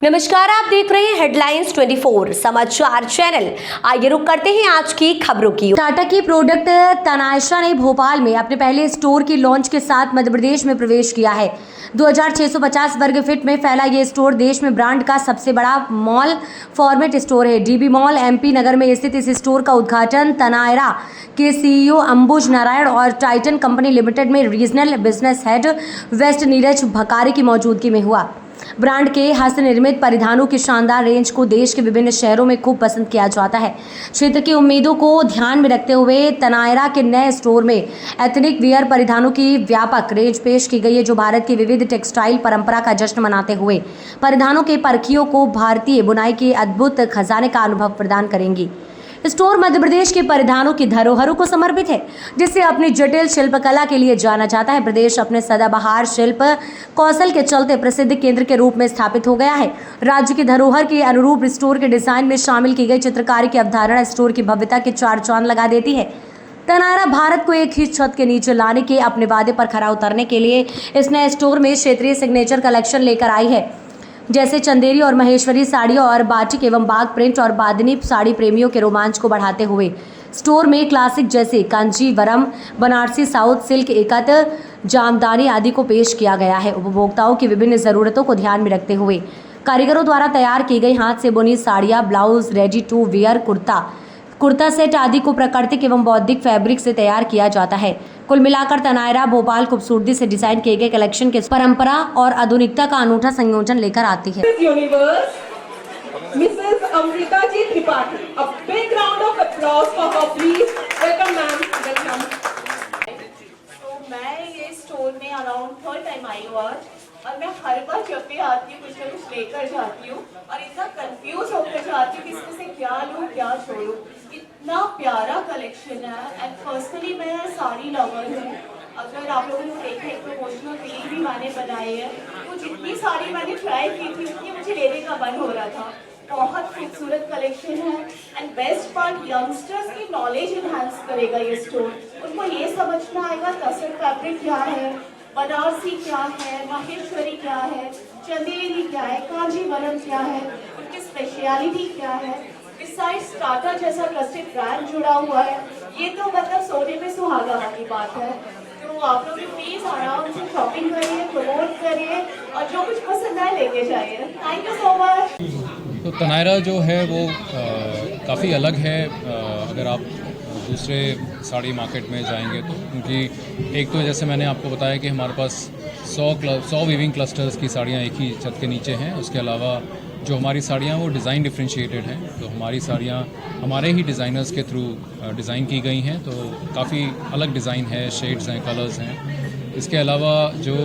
नमस्कार, आप देख रहे हैं हेडलाइंस 24 समाचार चैनल। आइए रुक करते हैं आज की खबरों की। टाटा की प्रोडक्ट तनायरा ने भोपाल में अपने पहले स्टोर की लॉन्च के साथ मध्य प्रदेश में प्रवेश किया है। 2650 वर्ग फीट में फैला ये स्टोर देश में ब्रांड का सबसे बड़ा मॉल फॉर्मेट स्टोर है। डीबी मॉल एमपी नगर में स्थित इस स्टोर का उद्घाटन तनायरा के सीईओ अंबुज नारायण और टाइटन कंपनी लिमिटेड में regional business head west Neeraj Bhakari की मौजूदगी में हुआ। ब्रांड के हस्तनिर्मित परिधानों की शानदार रेंज को देश के विभिन्न शहरों में खूब पसंद किया जाता है। क्षेत्र की उम्मीदों को ध्यान में रखते हुए तनायरा के नए स्टोर में एथनिक वियर परिधानों की व्यापक रेंज पेश की गई है, जो भारत की विविध टेक्सटाइल परंपरा का जश्न मनाते हुए परिधानों के परखियों को भारतीय बुनाई के अद्भुत खजाने का अनुभव प्रदान करेंगी। स्टोर मध्य प्रदेश के परिधानों की धरोहरों को समर्पित है, जिसे अपनी जटिल शिल्पकला के लिए जाना जाता है। प्रदेश अपने सदाबहार शिल्प कौशल के चलते प्रसिद्ध केंद्र के रूप में स्थापित हो गया है। राज्य की धरोहर के अनुरूप स्टोर के डिजाइन में शामिल की गई चित्रकारी की अवधारणा स्टोर की भव्यता के चार चांद लगा देती है। तनायरा भारत को एक ही छत के नीचे लाने के अपने वादे पर खरा उतरने के लिए इस नए स्टोर में क्षेत्रीय सिग्नेचर कलेक्शन लेकर आई है, जैसे चंदेरी और महेश्वरी साड़ियों और बाटिक एवं बाग प्रिंट और बादनी साड़ी प्रेमियों के रोमांच को बढ़ाते हुए स्टोर में क्लासिक जैसे कांजीवरम, बनारसी, साउथ सिल्क, एकत, जामदानी आदि को पेश किया गया है। उपभोक्ताओं की विभिन्न जरूरतों को ध्यान में रखते हुए कारीगरों द्वारा तैयार की गई हाथ से बुनी साड़ियाँ, blouse, ready to wear kurta set आदि को प्राकृतिक एवं बौद्धिक फैब्रिक से तैयार किया जाता है। कुल मिलाकर तनायरा भोपाल खूबसूरती से डिजाइन किए गए कलेक्शन के परंपरा और आधुनिकता का अनूठा संयोजन लेकर आती है। Mrs. Amrita Ji Tripathi, a big round of applause for her, please. Welcome, ma'am. Welcome. तो मैं ये स्टोर में अराउंड थर्ड टाइम आई हूँ आज, और मैं हर बार जब भी आती हूँ कुछ ना कुछ लेकर जाती हूँ और इतना कंफ्यूज होकर जाती हूँ कि इसमें से क्या लूँ क्या छोड़ूँ। इतना प्यारा कलेक्शन है एंड पर्सनली मैं साड़ी लवर हूँ। अगर आप लोगों ने देखा एक प्रमोशनल रील भी मैंने बनाई है, तो जितनी साड़ी मैंने ट्राई की थी उतनी मुझे लेने का मन हो रहा था। बहुत खूबसूरत कलेक्शन है एंड बेस्ट पार्ट यंगस्टर्स की नॉलेज इन्हांस करेगा ये स्टोर। उनको ये समझना आएगा तसर फैब्रिक क्या है, बनारसी क्या है, माहेश्वरी क्या है, चंदेरी क्या है, कांजीवरम क्या है, उनकी स्पेशलिटी क्या है। बिसाइड्स टाटा जैसा ट्रस्टेड ब्रांड जुड़ा हुआ है, ये तो मतलब सोने में सुहागा वाली बात है। तो आप लोग प्लीज आराम से शॉपिंग करिए, प्रमोट करिए और जो कुछ पसंद आए लेके जाइए। Thank you so much. तो तनायरा जो है वो काफ़ी अलग है अगर आप दूसरे साड़ी मार्केट में जाएंगे तो, क्योंकि एक तो जैसे मैंने आपको बताया कि हमारे पास 100 वीविंग क्लस्टर्स की साड़ियाँ एक ही छत के नीचे हैं। उसके अलावा जो हमारी साड़ियाँ वो डिज़ाइन डिफ्रेंशिएटेड हैं, तो हमारी साड़ियाँ हमारे ही डिज़ाइनर्स के थ्रू डिज़ाइन की गई हैं, तो काफ़ी अलग डिज़ाइन है, शेड्स हैं, कलर्स हैं। इसके अलावा जो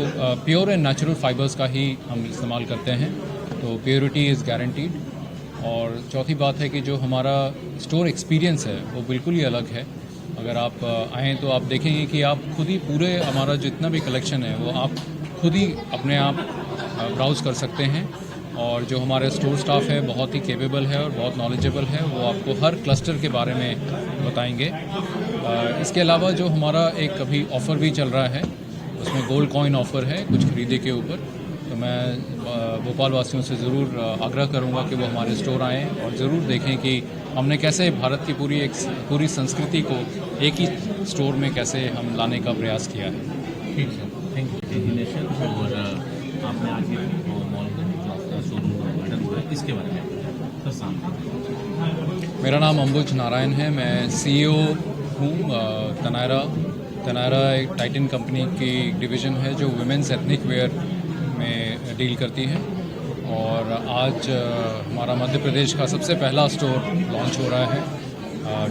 प्योर एंड नेचुरल फाइबर्स का ही हम इस्तेमाल करते हैं, तो प्योरिटी इज़ गारंटीड। और चौथी बात है कि जो हमारा स्टोर एक्सपीरियंस है वो बिल्कुल ही अलग है। अगर आप आएँ तो आप देखेंगे कि आप खुद ही पूरे हमारा जितना भी कलेक्शन है वो आप खुद ही अपने आप ब्राउज़ कर सकते हैं। और जो हमारे स्टोर स्टाफ है बहुत ही कैपेबल है और बहुत नॉलेजेबल है, वो आपको हर क्लस्टर के बारे में बताएंगे। इसके अलावा जो हमारा एक अभी ऑफ़र भी चल रहा है, उसमें गोल्ड कॉइन ऑफ़र है कुछ खरीदे के ऊपर। तो मैं भोपाल वासियों से ज़रूर आग्रह करूंगा कि वो हमारे स्टोर आएँ और ज़रूर देखें कि हमने कैसे भारत की पूरी संस्कृति को एक ही स्टोर में कैसे हम लाने का प्रयास किया है। ठीक है, थैंक यू। और आपने आज ये मॉल का शोरूम उद्घाटन हुआ है, इसके बारे में मेरा नाम अंबुज नारायण है, मैं सीईओ हूँ तनायरा एक टाइटन कंपनी की डिवीज़न है जो वुमेन्स एथनिक वेयर में डील करती है। और आज हमारा मध्य प्रदेश का सबसे पहला स्टोर लॉन्च हो रहा है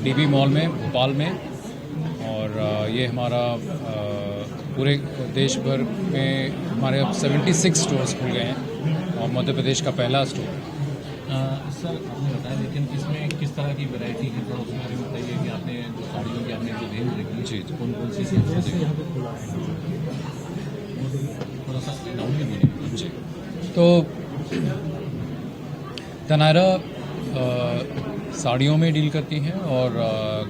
डीबी मॉल में भोपाल में। और ये हमारा पूरे देश भर में हमारे अब 76 स्टोर्स खुल गए हैं और मध्य प्रदेश का पहला स्टोर। सर आपने बताया, लेकिन इसमें किस तरह की वैरायटी है, थोड़ा उसमें भी बताइए कि आपने जो साड़ियों की आपने जो रेंज रखी जी कौन कौन सी यहाँ पे खुला है, थोड़ा सा डाउन भी बोलिए। जी, तो तनायरा साड़ियों में डील करती हैं और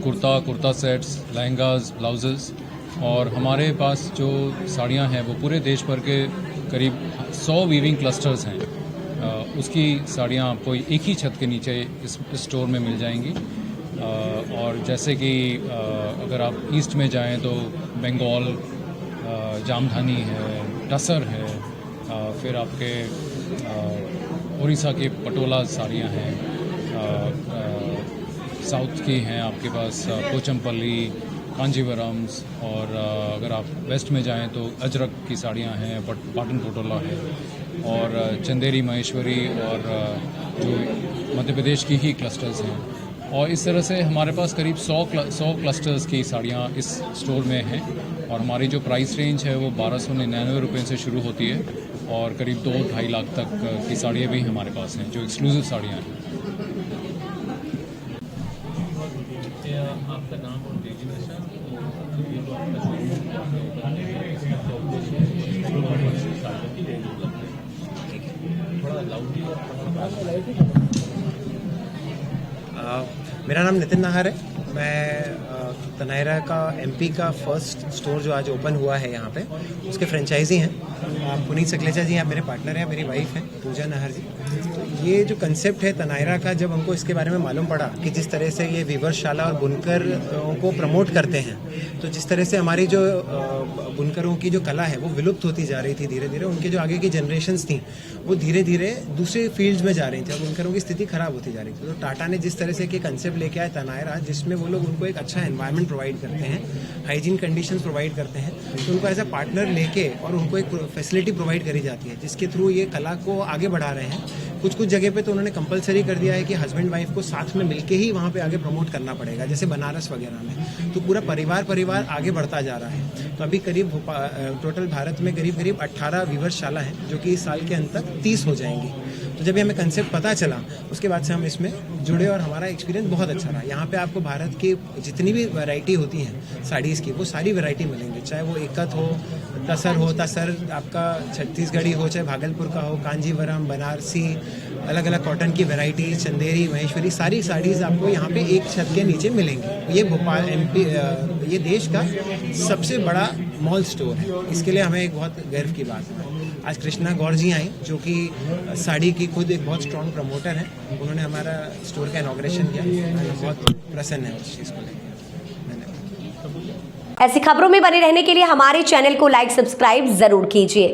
कुर्ता सेट्स, लहंगास, ब्लाउजेस। और हमारे पास जो साड़ियाँ हैं वो पूरे देश भर के करीब 100 वीविंग क्लस्टर्स हैं उसकी साड़ियाँ आपको एक ही छत के नीचे इस स्टोर में मिल जाएंगी। और जैसे कि अगर आप ईस्ट में जाएं तो बंगाल, जामधानी है, टसर है, फिर आपके उड़ीसा के पटोला साड़ियाँ हैं, साउथ की हैं आपके पास पोचमपल्ली, कांजीवरम्स, और अगर आप वेस्ट में जाएं तो अजरक की साड़ियाँ हैं, पाटन पटोला है, और चंदेरी महेश्वरी, और जो मध्य प्रदेश की ही क्लस्टर्स हैं। और इस तरह से हमारे पास करीब 100 क्लस्टर्स की साड़ियाँ इस स्टोर में हैं, और हमारी जो प्राइस रेंज है वो 1299 रुपये से शुरू होती है, और करीब 2-2.5 लाख तक की साड़ियाँ भी हमारे पास हैं, जो एक्सक्लूसिव साड़ियाँ हैं। आपका नाम और डेजिग्नेशन, ये जो आपका थोड़ा लाउडली और मेरा नाम नितिन नाहर है। मैं तनायरा का एमपी का फर्स्ट स्टोर जो आज ओपन हुआ है यहाँ पे, उसके फ्रेंचाइजी हैं। पुनीत सकलेचा जी आप मेरे पार्टनर हैं, मेरी वाइफ हैं पूजा नाहर जी। तो ये जो कंसेप्ट है तनायरा का, जब हमको इसके बारे में मालूम पड़ा कि जिस तरह से ये वीवरशाला और बुनकर को प्रमोट करते हैं, तो जिस तरह से हमारी जो बुनकरों की जो कला है वो विलुप्त होती जा रही थी धीरे धीरे, उनके जो आगे की जनरेशंस थी वो धीरे धीरे दूसरे फील्ड्स में जा रही थी, और बुनकरों की स्थिति खराब होती जा रही थी। तो टाटा ने जिस तरह से एक कंसेप्ट लेके आया तनायरा, जिसमें वो लोग उनको एक अच्छा एनवायरनमेंट प्रोवाइड करते हैं, हाइजीन कंडीशंस प्रोवाइड करते हैं, तो उनको एज अ पार्टनर लेके और उनको एक फैसिलिटी प्रोवाइड करी जाती है, जिसके थ्रू ये कला को आगे बढ़ा रहे हैं। कुछ जगह पे तो उन्होंने कंपलसरी कर दिया है कि हस्बैंड वाइफ को साथ में मिलके ही वहाँ पे आगे प्रमोट करना पड़ेगा, जैसे बनारस वगैरह में। तो पूरा परिवार आगे बढ़ता जा रहा है। तो अभी करीब टोटल भारत में करीब 18 वीवरशाला हैं, जो कि इस साल के अंत तक 30 हो जाएंगी। तो जब हमें कंसेप्ट पता चला, उसके बाद से हम इसमें जुड़े और हमारा एक्सपीरियंस बहुत अच्छा रहा। यहाँ पे आपको भारत की जितनी भी वैरायटी होती हैं साड़ीज़ की, वो सारी वैरायटी मिलेंगी, चाहे वो इक्कत हो, तसर आपका छत्तीसगढ़ी हो, चाहे भागलपुर का हो, कांजीवरम, बनारसी, अलग अलग कॉटन की वैरायटी, चंदेरी, महेश्वरी, सारी साड़ीज़ आपको यहाँ पे एक छत के नीचे मिलेंगी। ये भोपाल एमपी, ये देश का सबसे बड़ा मॉल स्टोर है। इसके लिए हमें एक बहुत गर्व की बात है। आज कृष्णा गौर जी आई, जो कि साड़ी की खुद एक बहुत स्ट्रॉन्ग प्रमोटर हैं। उन्होंने हमारा स्टोर का इनॉग्रेशन किया, बहुत प्रसन्न है उस चीज़ को लेकर। ऐसी खबरों में बने रहने के लिए हमारे चैनल को लाइक, सब्सक्राइब जरूर कीजिए।